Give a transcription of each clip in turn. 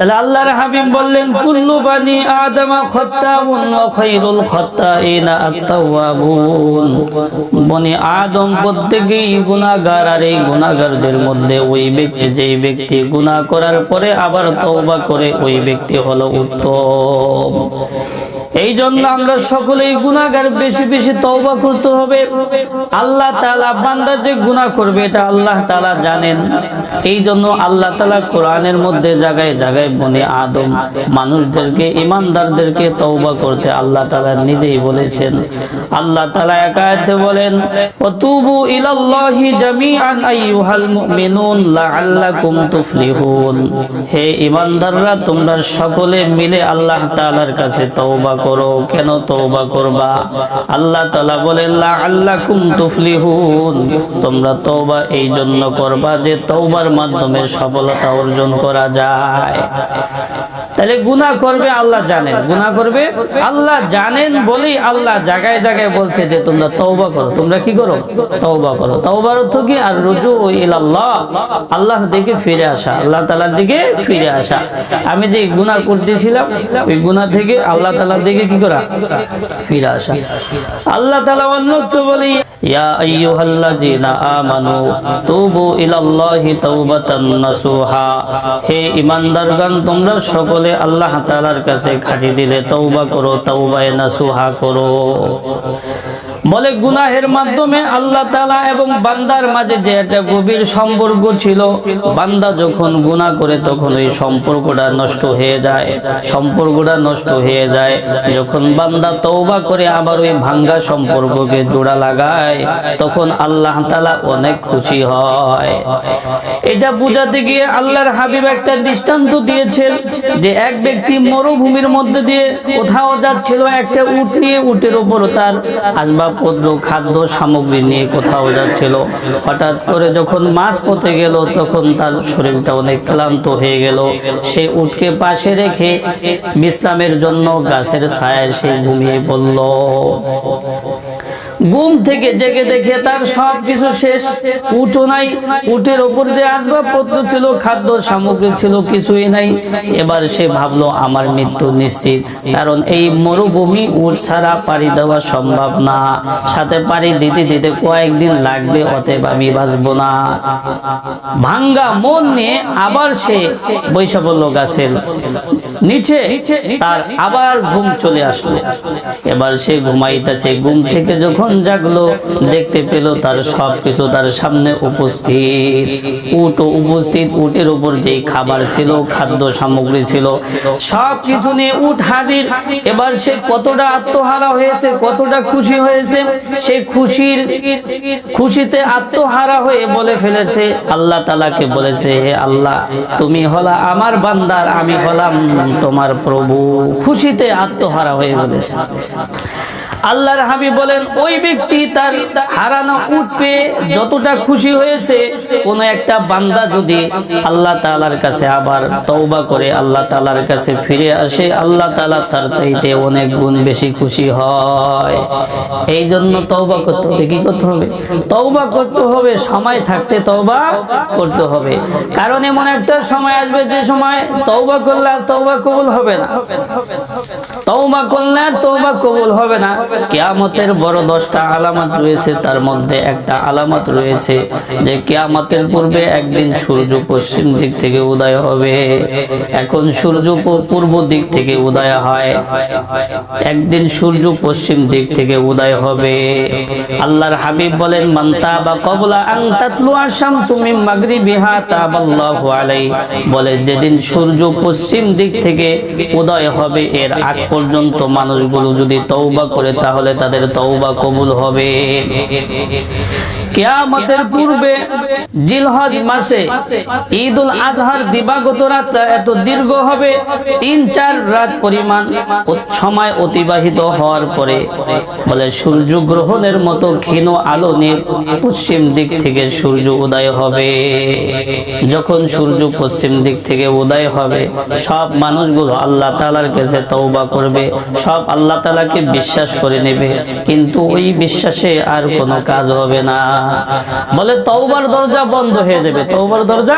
তাহলে আল্লাহর হাবিব বললেন কুল্লু বানি আদম খাত্তাউন ওয়া খায়রুল খাত্তাইনা আত-তাওয়াবুন। বনি আদম প্রত্যেকেই গুনাহগার, আর এই গুনাহগারদের মধ্যে ওই ব্যক্তি যেই ব্যক্তি গুনাহ করার পরে আবার তওবা করে ওই ব্যক্তি হলো উত্তম। এই জন্য আমরা সকলেই গুনাহগার, বেশি বেশি তওবা করতে হবে। আল্লাহ তাআলা বান্দা যে গুনাহ করবে এটা আল্লাহ তাআলা জানেন। এই জন্য আল্লাহ তাআলা কোরআনের মধ্যে জায়গায় জায়গায় বনি আদম মানুষদেরকে, ঈমানদারদেরকে তওবা করতে আল্লাহ তাআলা নিজেই বলেছেন। আল্লাহ তাআলা এক আয়াতে বলেন ওয়াতুবু ইলাল্লাহি জামিআন আইয়ুহাল মুমিনুন লাআল্লাকুম তুফলিহুন। হে ঈমানদাররা, তোমরা সকলে মিলে আল্লাহ তাআলার কাছে তওবা করো। কেন তওবা করবা? আল্লাহ তাআলা বলেন লাআল্লাকুম তুফলিহুন, তোমরা তওবা এই জন্য করবা যে তওবার মাধ্যমে সফলতা অর্জন করা যায়। তাহলে গুনাহ করবে আল্লাহ জানেন, গুনাহ করবে আল্লাহ জানেন বলেই আল্লাহ জায়গায় জায়গায় বলছে যে তোমরা তওবা করো। তোমরা কি করো? তওবা করো। তওবার অর্থ কি? আর রুজু ইলাল্লাহ, আল্লাহর দিকে ফিরে আসা, আল্লাহ তাআলার দিকে ফিরে আসা। আমি যে গুনাহ করতেছিলাম ওই গুনাহ থেকে আল্লাহ তাআলার দিকে কি করা? ফিরে আসা। আল্লাহ তাআলা অন্যত্র বলে ইয়া আইয়ুহাল্লাযীনা আমানু তুবু ইলাল্লাহি তাওবাতান নাসুহা। হে ঈমানদারগণ, তোমরা সকলে আল্লাহ তাআলার কাছে খাঁটি দিলে তওবা করো, তাওবায়ে নাসুহা করো। বলে গুনাহের মাধ্যমে আল্লাহ তাআলা এবং বান্দার মাঝে যে একটা গভীর সম্পর্ক ছিল, বান্দা যখন গুনাহ করে তখন ওই সম্পর্কটা নষ্ট হয়ে যায়, সম্পর্কটা নষ্ট হয়ে যায়। যখন বান্দা তওবা করে আবার ওই ভাঙ্গা সম্পর্ককে জোড়া লাগায় তখন আল্লাহ তাআলা অনেক খুশি হয়। এটা বুঝাতে গিয়ে আল্লাহর হাবিব একটা দৃষ্টান্ত দিয়েছেন যে এক ব্যক্তি মরুভূমির মধ্যে দিয়ে কোথাও যাচ্ছিল, একটা উট নিয়ে, উটের উপর তার আসবাবপত্র, খাদ্য সামগ্রী নিয়ে কোথাও যাচ্ছিল। হঠাৎ করে যখন মাঝ পথে গেল তখন তার শরীরটা অনেক ক্লান্ত হয়ে গেল। সে উটকে পাশে রেখে বিশ্রামের জন্য গাছের ছায়ায় সে ঘুমিয়ে পড়ল। ঘুম থেকে জেগে দেখে তার সব কিছু শেষ, উটও নাই, উটের ওপর যে আসবাবপত্র ছিল, খাদ্য সামগ্রী ছিল, কিছুই নাই। এবার সে ভাবলো আমার মৃত্যু নিশ্চিত, কারণ এই মরুভূমি উট ছাড়া পাড়ি দেওয়া সম্ভব না, সাথে পাড়ি দিতে দিতে কয়েকদিন লাগবে, অতএব আমি বাঁচবো না। ভাঙ্গা মন নিয়ে আবার সে বৈশা পড়ল গাছের নিচে। তার আবার ঘুম চলে আসলো। এবার সে ঘুমাইতেছে, ঘুম থেকে যখন জাগলো দেখতে পেল তার সবকিছু তার সামনে উপস্থিত, উট উপস্থিত, উটের উপর যেই খাবার ছিল, খাদ্য সামগ্রী ছিল, সবকিছু নিয়ে উট হাজির। এবার সে কতটা আত্মহারা হয়েছে, কতটা খুশি হয়েছে। সে খুশিতে আত্মহারা হয়ে বলে ফেলেছে, আল্লাহ তাআলাকে বলেছে, হে আল্লাহ, তুমি হলা আমার বান্দার, আমি হলাম তোমার প্রভু। খুশিতে আত্মহারা হয়ে বলেছে। আল্লাহর হাবিব বলেন ওই ব্যক্তি তার হারানো উট পেয়ে যতটা খুশি হয়েছে, কোন একটা বান্দা যদি আল্লাহ তাআলার কাছে আবার তওবা করে আল্লাহ তাআলার কাছে ফিরে আসে, আল্লাহ তাআলা তার চাইতে অনেক গুণ বেশি খুশি হয়। এই জন্য তওবা করতে হবে। কি করতে হবে? তওবা করতে হবে। সময় থাকতে তওবা করতে হবে, কারণ এমন একটা সময় আসবে যে সময় তওবা করলে আর তওবা কবুল হবে না। তওবা করলে আর তওবা কবুল হবে না। কিয়ামতের বড় 10টা আলামত রয়েছে, তার মধ্যে একটা আলামত রয়েছে যে কিয়ামতের পূর্বে একদিন সূর্য পশ্চিম দিক থেকে উদয় হবে। এখন সূর্য পূর্ব দিক থেকে উদয় হয়, একদিন সূর্য পশ্চিম দিক থেকে উদয় হবে। আল্লাহর হাবিব বলেন মান তাবা ক্বাবলা আন তাতলুআ শামসু মিন মাগরিবিহা তাবাল্লাহু আলাইহি। বলে যেদিন সূর্য পশ্চিম দিক থেকে উদয় হবে এর আগ পর্যন্ত মানুষগুলো যদি তওবা করে তাহলে তাদের তওবা কবুল হবে। কিয়ামতের পূর্বে জিলহজ মাসে ঈদুল আজহার দিবাগত রাত এত দীর্ঘ হবে, 3-4 রাত পরিমাণ সময় অতিবাহিত হওয়ার পরে বলে সূর্য গ্রহণের মতো ক্ষীণ আলো নিয়ে পশ্চিম দিক থেকে সূর্য উদয় হবে। যখন সূর্য পশ্চিম দিক থেকে উদয় হবে সব মানুষগুলো আল্লাহ তাআলার কাছে তওবা করবে, সব আল্লাহ তাআলাকে বিশ্বাস করে নেবে, কিন্তু ওই বিশ্বাসে আর কোনো কাজ হবে না। বলে তওবার দরজা বন্ধ হয়ে যাবে। তওবার দরজা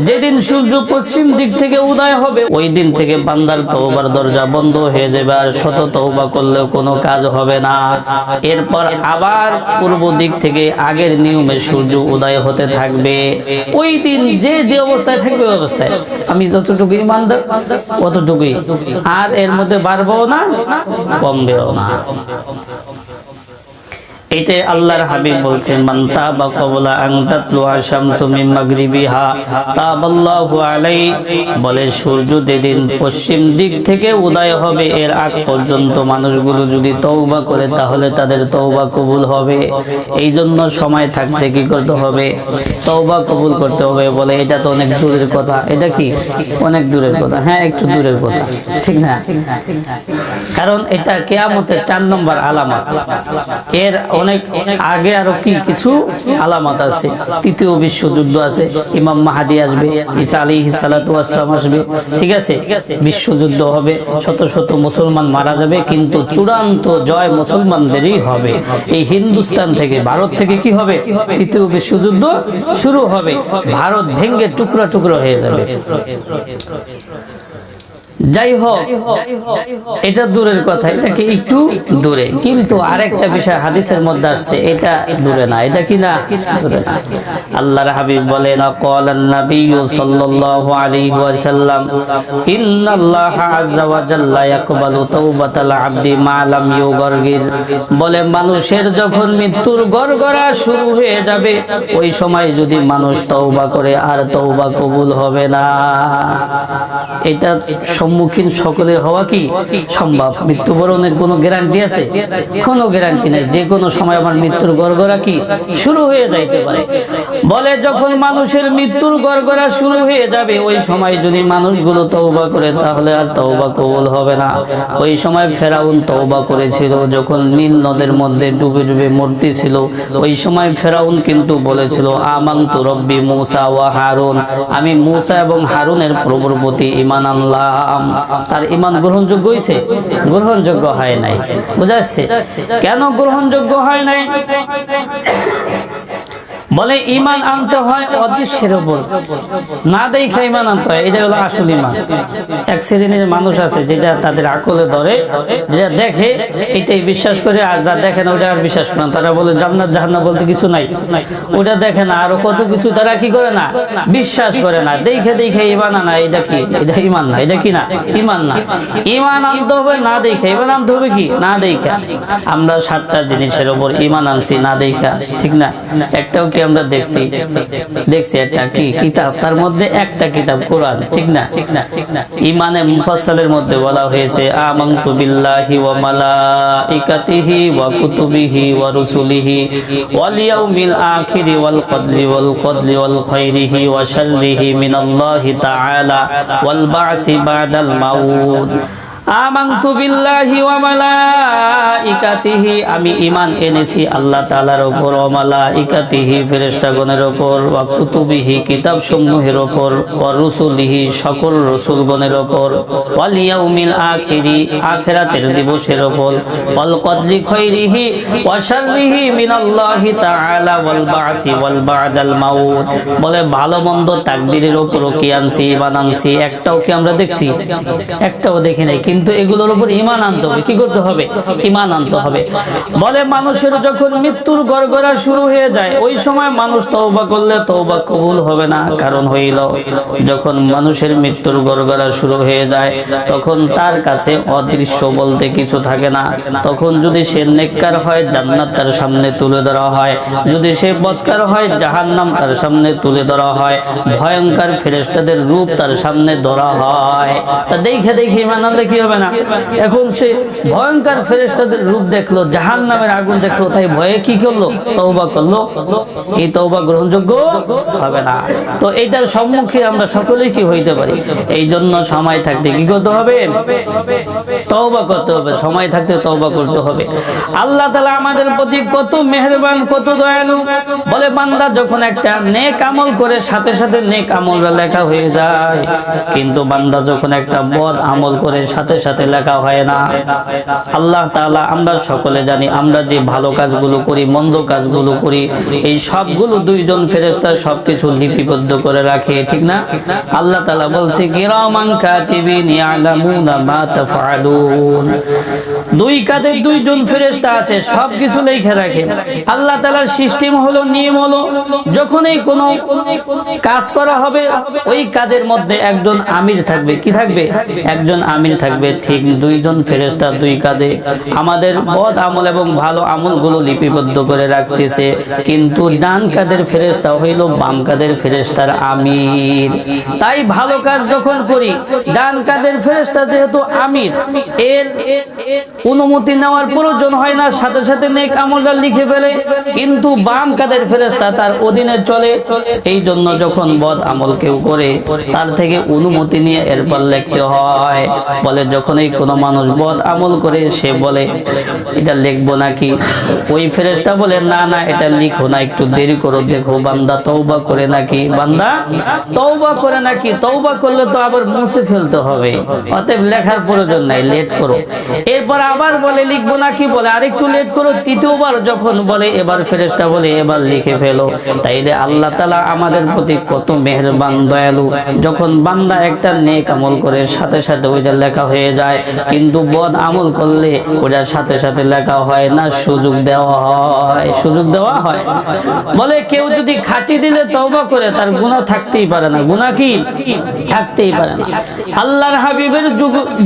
যেদিন সূর্য পশ্চিম দিক থেকে উদয় হবে ওই দিন থেকে বান্দার তওবার দরজা বন্ধ হয়ে যাবে, আর শত তওবা করলেও কোনো কাজ হবে না। এরপর আবার পূর্ব দিক থেকে আগের নিয়মে সূর্য উদয় হতে থাকবে। ওই দিন যে যে অবস্থায় থাকবে ওই অবস্থায় আমি যতটুকু ইমানদার অতটুকুই, আর এর মধ্যে বাড়বেও না কমবেও না। এটাই আল্লাহর হাবিব বলছেন, মান তাবা ক্বাবলা আন তাতলুআ শামসু মিন মাগরিবিহা তাবাল্লাহু আলাইহি। বলে সূর্য যেদিন পশ্চিম দিক থেকে উদয় হবে এর আগ পর্যন্ত মানুষগুলো যদি তওবা করে তাহলে তাদের তওবা কবুল হবে। এই জন্য সময় থাকতে কি করতে হবে? তওবা কবুল করতে হবে। বলে এটা তো অনেক দূরের কথা। এটা কি অনেক দূরের কথা? হ্যাঁ, একটু দূরের কথা, ঠিক না? কারণ এটা কিয়ামতের ৪ নম্বর আলামত। এর অনেক আগে আরো কি কিছু আলামত আছে। তৃতীয় বিশ্বযুদ্ধ আছে, ইমাম মাহাদি আসবে, ঈসা আলাইহিস সালাতু ওয়াস সালাম আসবে, ঠিক আছে? বিশ্বযুদ্ধ হবে, শত শত মুসলমান মারা যাবে, কিন্তু চূড়ান্ত জয় মুসলমানদেরই হবে। এই হিন্দুস্তান থেকে, ভারত থেকে কি হবে? তৃতীয় বিশ্বযুদ্ধ শুরু হবে। ভারত ভেঙে টুকরা টুকরা হয়ে যাবে। যাই হোক, এটা দূরের কথা, এটা কি একটু দূরে। কিন্তু আরেকটা বিষয় হাদিসের মধ্যে আসছে, এটা দূরে না। এটা কি না? দূরে না। আল্লাহর হাবিব বলেন, ক্বালান নাবিয়্যু সাল্লাল্লাহু আলাইহি ওয়াসাল্লাম, ইন্নাল্লাহা আযজা ওয়া জাল্লা ইয়াকবালু তাওবাতাল আবদি মা লাম ইউগারগির। বলে মানুষের যখন মৃত্যুর গড়গড়া শুরু হয়ে যাবে ওই সময় যদি মানুষ তওবা করে আর তওবা কবুল হবে না। এটা সম্মুখীন সকলে হওয়া কি সম্ভব? মৃত্যুবরণের কোনো গ্যারান্টি আছে? কোনো গ্যারান্টি নাই। যে কোনো সময় আমার মৃত্যুর গড়গড়া কি শুরু হয়ে যাইতে পারে। বলে যখন মানুষের মৃত্যুর গড়গড়া শুরু হয়ে যাবে ওই সময় যদি মানুষগুলো তওবা করে তাহলে আর তওবা কবুল হবে না। ওই সময় ফেরাউন তওবা করেছিল যখন নীল নদের মধ্যে ডুবে ডুবে মরতেছিল। ওই সময় ফেরাউন কিন্তু বলেছিল, আমানতু রব্বি মূসা ওয়া হারুন, আমি মূসা এবং হারুনের প্রভুর প্রতি ঈমান আনলাম। তার ঈমান গ্রহণযোগ্য হয়েছে? গ্রহণযোগ্য হয় নাই। বুঝা যাচ্ছে কেন গ্রহণযোগ্য হয় নাই? বলে ঈমান আনতে হয় অদৃশ্যের উপর, না দেখে ঈমান আনতে হয়। এটা হলো আসল ঈমান। এক শ্রেণীর মানুষ আছে যেটা তাদের আকলে ধরে, যেটা দেখে এটাই বিশ্বাস করে, আর যা দেখে না ওটা আর বিশ্বাস করে না। তারা বলে জান্নাত জাহান্নাম বলতে কিছু নাই, ওটা দেখে না। আরো কত কিছু তারা কি করে না, বিশ্বাস করে না। দেখে দেখে ঈমান আনা, এটা কি? এটা ঈমান না। এটা কি না? ঈমান না। ঈমান আনতে হবে না দেখে। ঈমান আনতে হবে কি? না দেখে। আমরা 7টা জিনিসের উপর ঈমান আনছি না দেখা, ঠিক না? একটাও কি আমরা দেখছি একটা কি কিতাব? তার মধ্যে একটা কিতাব কোরআন, ঠিক না? ঈমানে মুফাসসালের মধ্যে বলা হয়েছে, আমানতু বিল্লাহি ওয়া মালাইকাতিহি ওয়া কুতুবিহি ওয়া রুসুলিহি ওয়াল ইয়াউমিল আখিরি ওয়াল কদলি ওয়াল খাইরিহি ওয়া শাররিহি মিনাল্লাহি তাআলা ওয়াল বা'সি বা'দাল মাউত। আমানতু বিল্লাহি ওয়া মালাইকাতিহি, আমি ঈমান এনেছি আল্লাহ তাআলার উপর, ওয়া মালাইকাতিহি ফেরেশতাগণের উপর, ওয়া কুতুবিহি কিতাব সমূহের উপর, ওয়া রুসুলিহি সকল রাসূলগণের উপর, ওয়াল ইয়াউমিল আখিরি আখিরাতের দিবসের উপর, ওয়াল কদলি খাইরিহি ওয়া শাররিহি মিনাল্লাহি তাআলা ওয়াল বা'সি ওয়াল বা'দাল মাউত। বলে ভালো মন্দ তাকদীরের উপর কি আনছি? ঈমান আনছি। একটাও কি আমরা দেখছি? একটাও দেখি নাই। কিন্তু এগুলোর উপর ঈমান আনতে হবে। কি করতে হবে? ঈমান আনতে হবে। বলে মানুষের যখন মৃত্যুর গড়গড়া শুরু হয়ে যায় ওই সময় মানুষ তওবা করলে তওবা কবুল হবে না। কারণ হইল যখন মানুষের মৃত্যুর গড়গড়া শুরু হয়ে যায় তখন তার কাছে অদৃশ্য বলতে কিছু থাকে না। তখন যদি সে নেককার হয় জান্নাত তার সামনে তুলে ধরা হয়, যদি সে বদকার হয় জাহান্নাম তার সামনে তুলে ধরা হয়, ভয়ঙ্কর ফেরেশতাদের রূপ তার সামনে ধরা হয়। তা দেখে দেখে ঈমান আনলে কি হবে না? এখন সে ভয়ঙ্কর ফেরেশতাদের রূপ দেখলো, জাহান্নামের আগুন দেখলো, তাই ভয়ে কি করলো? তওবা করলো। এই তওবা গ্রহণযোগ্য হবে না। তো এটার সম্মুখীন আমরা সকলেই কি হইতে পারি। এই জন্য সময় থাকতে কি করতে হবে? তওবা করতে হবে। সময় থাকতে তওবা করতে হবে। আল্লাহ তাআলা আমাদের প্রতি কত মেহেরবান, কত দয়ালু। বলে বান্দা যখন একটা নেক আমল করে সাথে সাথে নেক আমলটা লেখা হয়ে যায়, কিন্তু বান্দা যখন একটা বদ আমল করে সাথে সাথে সাথে লেখা হয় না। আল্লাহ তাআলা আমরা সকলে জানি, আমরা যে ভালো কাজগুলো করি, মন্দ কাজগুলো করি, এই সবগুলো দুইজন ফেরেশতা সবকিছু লিপিবদ্ধ করে রাখে, ঠিক না? আল্লাহ তাআলা বলছে কিরামান কাতিবিন ইয়ালামুনা মা তাফআলুন। দুই কাঁধে দুইজন ফেরেশতা আছে, সবকিছু লিখে রাখে। আল্লাহ তাআলার সিস্টেম হলো, নিয়ম হলো, যখনই কোনো কাজ করা হবে ওই কাজের মধ্যে একজন আমির থাকবে। কি থাকবে? একজন আমির থাকবে। ঠিক দুইজন ফেরেশতা দুই কাঁধে আমাদের বদ আমল এবং ভালো আমলগুলো লিপিবদ্ধ করে রাখতেছে, কিন্তু ডান কাঁধের ফেরেশতা হইল বাম কাঁধের ফেরেশতার আমির। তাই ভালো কাজ যখন করি, ডান কাঁধের ফেরেশতা যেহেতু আমির, এর অনুমতি নেওয়ার প্রয়োজন হয় না, সাথে সাথে নেক আমলটা লিখে ফেলে। কিন্তু বাম কাঁধের ফেরেশতা তার অধীনে চলে। এই জন্য যখন বদ আমল কেউ করে, তার থেকে অনুমতি নিয়ে এরপর লিখতে হয়। বলে যখনই কোনো মানুষ বদ আমল করে, সে বলে এটা লিখবো নাকি? ওই ফেরেশতা বলে না না, এটা লিখো না, একটু দেরি করো, দেখো বান্দা তওবা করে নাকি, বান্দা তওবা করে নাকি। তওবা করলে তো আবার মুছে ফেলতে হবে, অতএব লেখার প্রয়োজন নাই, লেট করো। এরপর আবার বলে লিখবো নাকি, বলে আরেকটু লেট করো। তৃতীয়বার যখন বলে, এবার ফেরেশতা বলে এবার লিখে ফেলো। তাইলে আল্লাহ তাআলা আমাদের প্রতি কত মেহেরবান, দয়ালু। যখন বান্দা একটা নেক আমল করে, সাথে সাথে ওইটা লেখা হয়ে যায়, কিন্তু বদ আমল করলে ওটার সাথে সাথে লেখা হয় না, সুযোগ দেওয়া হয়। সুযোগ দেওয়া হয়। বলে কেউ যদি খাঁটি দিলে তওবা করে, তার গুনাহ থাকতেই পারে না। গুনাহ কি থাকতেই পারে না। আল্লাহর হাবিবের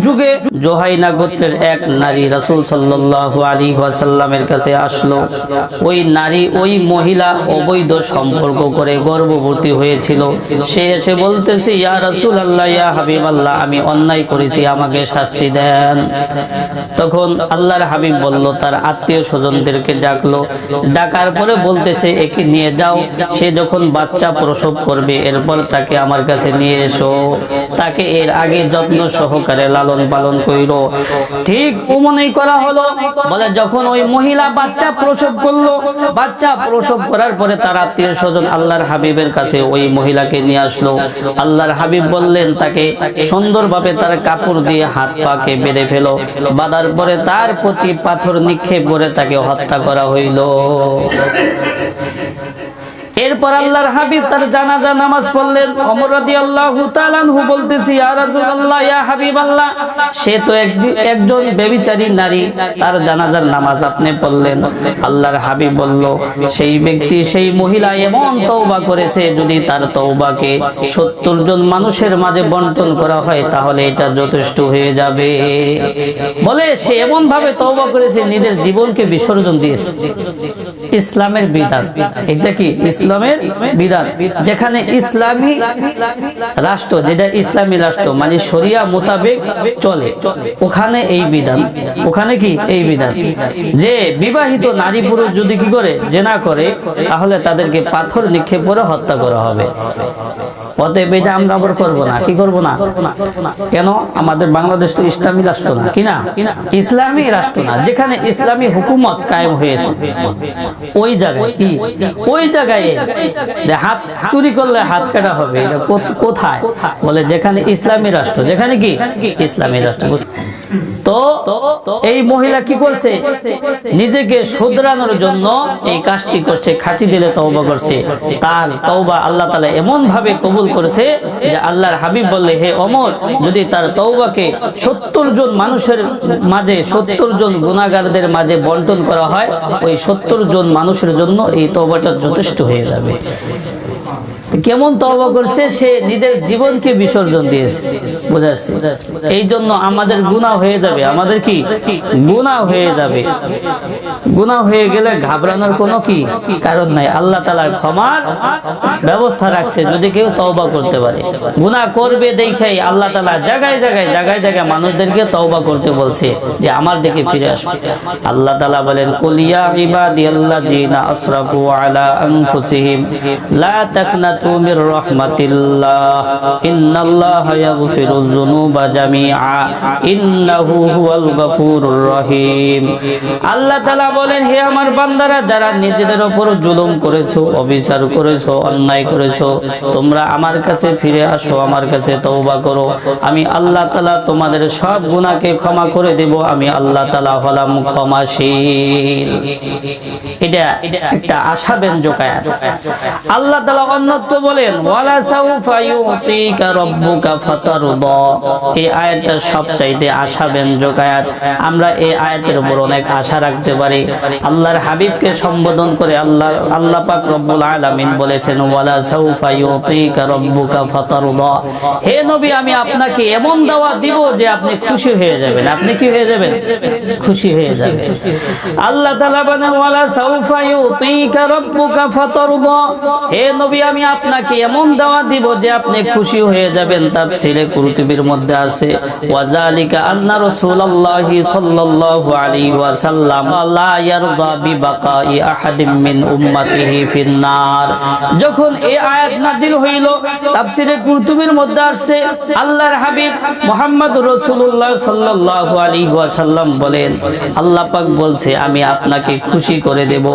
যুগে জোহাইনা গোত্রের এক নারী রাসূল সাল্লাল্লাহু আলাইহি ওয়াসাল্লামের কাছে আসলো। ওই নারী, ওই মহিলা অবৈধ সম্পর্ক করে গর্ভবতী হয়েছিল। সে এসে বলতেছে, ইয়া রাসূলুল্লাহ, ইয়া হাবিবাল্লাহ, আমি অন্যায় করেছি, আমাকে শাস্তি দেন। তখন আল্লাহর হাবিব বলল, তার আত্মীয় স্বজনদেরকে ডাকলো। ডাকার পরে বলতেছে, একে নিয়ে যাও, সে যখন বাচ্চা প্রসব করবে এরপর তাকে আমার কাছে নিয়ে এসো। তাকে এর আগে যত্ন সহকারে লালন পালন কইরো। ঠিক ওমনই করা হলো। বলে যখন ওই মহিলা বাচ্চা প্রসব করলো, বাচ্চা প্রসব করার পরে তার আত্মীয় স্বজন আল্লাহর হাবিবের কাছে ওই মহিলাকে নিয়ে আসলো। আল্লাহর হাবিব বললেন, তাকে সুন্দরভাবে তার কাপড় দিয়ে হাত পাকে বেঁধে ফেলো। বাঁধার পরে তার প্রতি পাথর নিক্ষেপ করে তাকে হত্যা করা হইল। এরপর আল্লাহর হাবিব তার জানাজা নামাজ পড়লেন। ওমর রাদিয়াল্লাহু তাআলা আনহু বলতেছি, ইয়া রাসূলুল্লাহ, ইয়া হাবিবাল্লাহ, সে তো একজন ব্যভিচারী নারী, তার জানাজার নামাজ আপনি পড়লেন। আল্লাহর হাবিব বলল, সেই ব্যক্তি, সেই মহিলা এমন তওবা করেছে, যদি তার তওবাকে 70 জন মানুষের মাঝে বন্টন করা হয় তাহলে এটা যথেষ্ট হয়ে যাবে। বলে সে এমন ভাবে তওবা করেছে, নিজের জীবনকে বিসর্জন দিয়েছে। ইসলামের বিধান এটা কি? ইসলামের বিধান, যেখানে ইসলামী রাষ্ট্র, যেটা ইসলামী রাষ্ট্র মানে শরিয়া মোতাবেক চলে, ওখানে এই বিধান। ওখানে কি এই বিধান যে বিবাহিত নারী পুরুষ যদি কি করে, জেনা করে, তাহলে তাদেরকে পাথর নিক্ষেপ করে হত্যা করা হবে। অতএব এটা আমরা আবার করবো না। কি করবো না? কেন? আমাদের বাংলাদেশ তো ইসলামী রাষ্ট্র না, কিনা? ইসলামী রাষ্ট্র না। যেখানে ইসলামী হুকুমত কায়েম হয়েছে, ওই জায়গায় কি, ওই জায়গায় হাত চুরি করলে হাত কাটা হবে। এটা কোথায়? বলে যেখানে ইসলামী রাষ্ট্র, যেখানে কি ইসলামী রাষ্ট্র। তো এই মহিলা কি করছে? নিজেকে শুধরানোর জন্য এই কাজটি করছে, খাঁটি দিলে তওবা করছে। তার তওবা আল্লাহ তাআলা এমন ভাবে কবুল করেছে যে আল্লাহর হাবিব বললে, হে ওমর, যদি তার তওবাকে 70 জন মানুষের মাঝে, 70 জন গুনাহগারদের মাঝে বন্টন করা হয়, ওই 70 জন মানুষের জন্য এই তওবাটা যথেষ্ট হয়ে যাবে। কেমন তওবা করছে? সে নিজের জীবনকে বিসর্জন দিয়েছে। বুঝাচ্ছি? এই জন্য আমাদের গুনাহ হয়ে যাবে। আমাদের কি গুনাহ হয়ে যাবে। গুনাহ হয়ে গেলে ঘাবড়ানোর কোনো কি কারণ নাই। আল্লাহ তাআলা ক্ষমার ব্যবস্থা রাখছে, যদি কেউ তওবা করতে পারে। গুনাহ করবে দেখাই আল্লাহ তাআলা জায়গায় জায়গায় মানুষদেরকে তওবা করতে বলছে, যে আমার দিকে ফিরে আসো। আল্লাহ তাআলা বলেন, কুল ইয়া ইবাদিয়াল্লাযিনা আসরাফু আলা আনফুসিহিম লা তাকনাতু তাকনাতু মির রাহমাতিল্লাহ ইন্নাল্লাহা ইয়াগফিরুয যুনুবা জামিআ ইন্নাহু হুয়াল গফুরুর রহিম। আল্লাহ তাআলা বলেন, হে আমার বান্দারা, যারা নিজেদের উপর জুলুম করেছো, অবিচার করেছো, অন্যায় করেছো, তোমরা আমার কাছে ফিরে আসো, আমার কাছে তওবা করো। আমি আল্লাহ তাআলা তোমাদের সব গুনাহকে ক্ষমা করে দেব। আমি আল্লাহ তাআলা হলাম ক্ষমাশীল। এটা একটা আশাব্যঞ্জক আয়াত। আল্লাহ তাআলা অন্যত্র বলেন, ওয়ালা সাউফা ইউতিকা রাব্বুকা ফাতারদা। এই আয়াতটা সবচাইতে আশাব্যঞ্জক আয়াত। আমরা এই আয়াতের উপর অনেক আশা রাখতে পারি। আল্লাহর হাবিবকে সম্বোধন করে আল্লাহ পাক রব্বুল আলামিন বলেছেন, ওয়ালা সাউফা ইউতিকা রাব্বুকা ফাতারদা। হে নবী, আমি আপনাকে এমন দাওয়াত দিব যে আপনি খুশি হয়ে যাবেন। আপনি কি হয়ে যাবেন? খুশি হয়ে যাবেন। আল্লাহ তাআলা বলেন, ওয়ালা সাউফা ইউতিকা রাব্বুকা ফাতারদা। হে নবী, আমি আপনাকে এমন দাওয়াত দিব যে আপনি খুশি হয়ে যাবেন। তাফসীরে কুরতুবীর মধ্যে আছে, ওয়াজালিকা আন্না রাসূলুল্লাহি সাল্লাল্লাহু আলাইহি ওয়াসাল্লাম লা ইয়ারদা বিবাকাই আহাদিম মিন উম্মতিহি ফিন্নার। যখন এই আয়াত নাযিল হইল, তাফসীরে কুরতুবীর মধ্যে আসছে, আল্লাহর হাবিব মুহাম্মদুর রাসূলুল্লাহ সাল্লাল্লাহু আলাইহি ওয়াসাল্লাম বলেন, আল্লাহ পাক বলছে আমি আপনাকে খুশি করে দেব।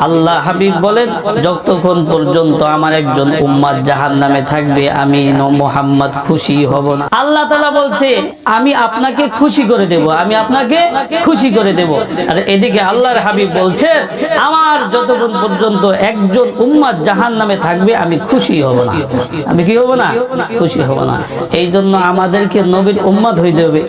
আল্লাহ হাবিব বলেন, যতক্ষণ পর্যন্ত আমার একজন উম্মত জাহান্নামে থাকবে, আমি মুহাম্মদ খুশি হব না। আল্লাহ তাআলা বলছে আমি আপনাকে খুশি করে দেব, আমি আপনাকে খুশি করে দেব। আর এদিকে আল্লাহর হাবিব বলছে আমার যতক্ষণ পর্যন্ত একজন উম্মত জাহান্নামে থাকবে, আমি খুশি হব না। আমি কি হব না? খুশি হব না। এই জন্য আমাদেরকে নবীর উম্মত হইতে হবে।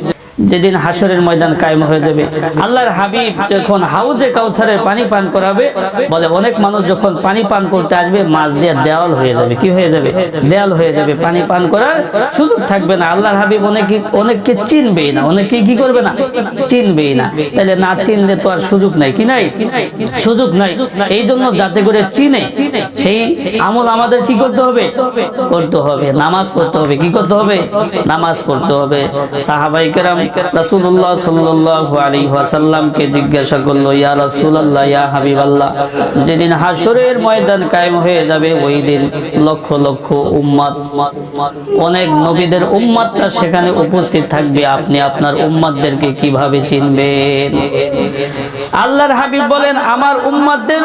যেদিন হাসরের ময়দান কায়েম হয়ে যাবে, আল্লাহর হাবিব যখন হাউজে কাউসারের পানি পান করাবে, বলে অনেক মানুষ যখন পানি পান করতে আসবে, মাছ দিয়ে দেওয়াল হয়ে যাবে। কি হয়ে যাবে? দেওয়াল হয়ে যাবে। পানি পান করার সুযোগ থাকবে না। আল্লাহর হাবিব অনেককে চিনবেই না, অনেকে কি করবে না? চিনবেই না। তাহলে না চিনলে তো আর সুযোগ নাই। কি নাই? সুযোগ নাই। এই জন্য যাতে করে চিনে, সেই আমল আমাদের কি করতে হবে? করতে হবে। নামাজ পড়তে হবে। কি করতে হবে? নামাজ পড়তে হবে। সাহাবায়ে কেরাম রাসূলুল্লাহ সাল্লাল্লাহু আলাইহি ওয়াসাল্লামকে জিজ্ঞাসা করলো, ইয়া রাসূলুল্লাহ, ইয়া হাবিবাল্লাহ, যেদিন হাসরের ময়দান কায়েম হয়ে যাবে, ওই দিন লক্ষ লক্ষ উম্মত, অনেক নবীদের উম্মতরা সেখানে উপস্থিত থাকবে, আপনি আপনার উম্মতদেরকে কিভাবে চিনবেন? আল্লাহর হাবিব বলেন, আমার উম্মতদের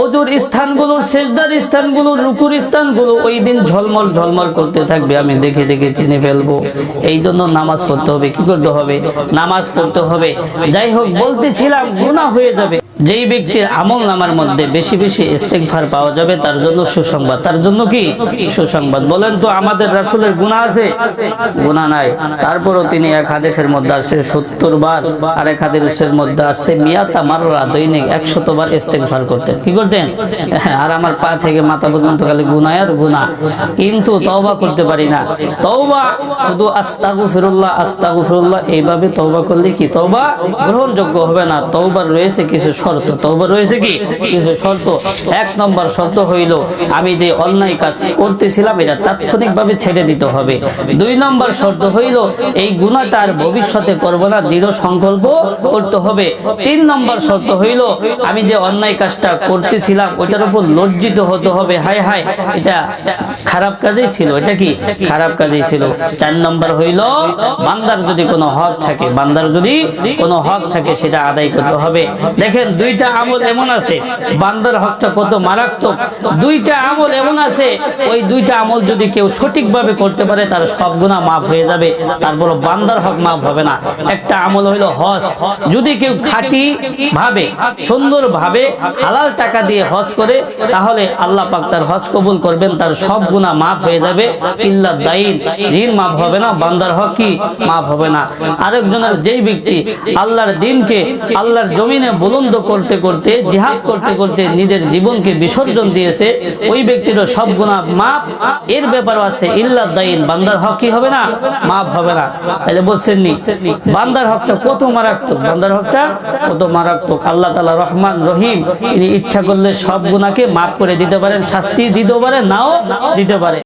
ওজুর স্থানগুলো, সেজদার স্থানগুলো, রুকুর স্থানগুলো ওই দিন ঝলমল ঝলমল করতে থাকবে, আমি দেখে দেখে চিনে ফেলবো। এই জন্য নামাজ পড়তে হবে। কি করতে হবে? নামাজ পড়তে হবে। যাই হোক, বলতেছিলাম গুনাহ হয়ে যাবে। যেই ব্যক্তির আমল নামার মধ্যে বেশি বেশি ইস্তেগফার পাওয়া যাবে, তার জন্য সুসংবাদ। তার জন্য কি সুসংবাদ? বলেন তো, আমাদের রাসূলের গুনাহ আছে? গুনাহ নাই। তারপরও তিনি এক হাদিসের মধ্যে আসছে 70 বার, আর এক হাদিসের মধ্যে আসছে মিয়াতা মাররা, দৈনিক 100 বার ইস্তেগফার করতেন। কি করতেন? আর আমার পা থেকে মাথা পর্যন্ত খালি গুনাহ আর গুনাহ, কিন্তু তওবা করতে পারি না। তওবা শুধু আস্তাগফিরুল্লাহ আস্তাগফিরুল্লাহ এইভাবে তওবা করলে কি তওবা গ্রহণযোগ্য হবে না। তওবার রয়েছে কিছু শর্ত। তওবা রয়েছে কি কিছু শর্ত। এক নম্বর শর্ত হইল, আমি যে অন্যায় কাজ করতেছিলাম এটা তাৎক্ষণিকভাবে ছেড়ে দিতে হবে। দুই নম্বর শর্ত হইল, এই গুনাহটা আর ভবিষ্যতে করব না, দৃঢ় সংকল্প করতে হবে। তিন নম্বর শর্ত হইল, আমি যে অন্যায় কাজটা করতেছিলাম ওটার উপর লজ্জিত হতে হবে, হায় হায় এটা খারাপ কাজই ছিল, এটা কি খারাপ কাজই ছিল। চার নম্বর হইল, বান্দার যদি কোনো হক থাকে, বান্দার যদি কোনো হক থাকে সেটা আদায় করতে হবে। দেখেন, দুইটা আমল এমন আছে, বান্দার হকটা কত মারাত্মক। দুইটা আমল এমন আছে, ওই দুইটা আমল যদি কেউ সঠিকভাবে করতে পারে, তার সব গুনাহ মাফ হয়ে যাবে, তারপর বান্দার হক মাফ হবে না। একটা আমল হইল হজ। যদি কেউ খাঁটি ভাবে, সুন্দর ভাবে, হালাল টাকা দিয়ে হজ করে, তাহলে আল্লাহ পাক তার হজ কবুল করবেন, তার সব গুনাহ মাফ হয়ে যাবে। ইল্লা দাইন, ঋণ মাফ হবে না, বান্দার হক কি মাফ হবে না। আরেকজনের, যেই ব্যক্তি আল্লাহর দ্বীনকে আল্লাহর জমিনে বুলন্দ করতে করতে, জিহাদ করতে করতে নিজের জীবনকে বিসর্জন দিয়েছে, ওই ব্যক্তিরও সব গুনাহ মাফ। এর ব্যাপারও আছে ইল্লা দাইন, বান্দার হক কি হবে না, মাফ হবে না। তাহলে বলছেন নি বান্দার হকটা কত মারাত্মক, বান্দার হকটা কত মারাত্মক। আল্লাহ তাআলা রহমান রহিম, তিনি ইচ্ছা করলে সব গুনাহকে মাফ করে দিতে পারেন, শাস্তি দিতে পারেন, নাও দিতে পারে।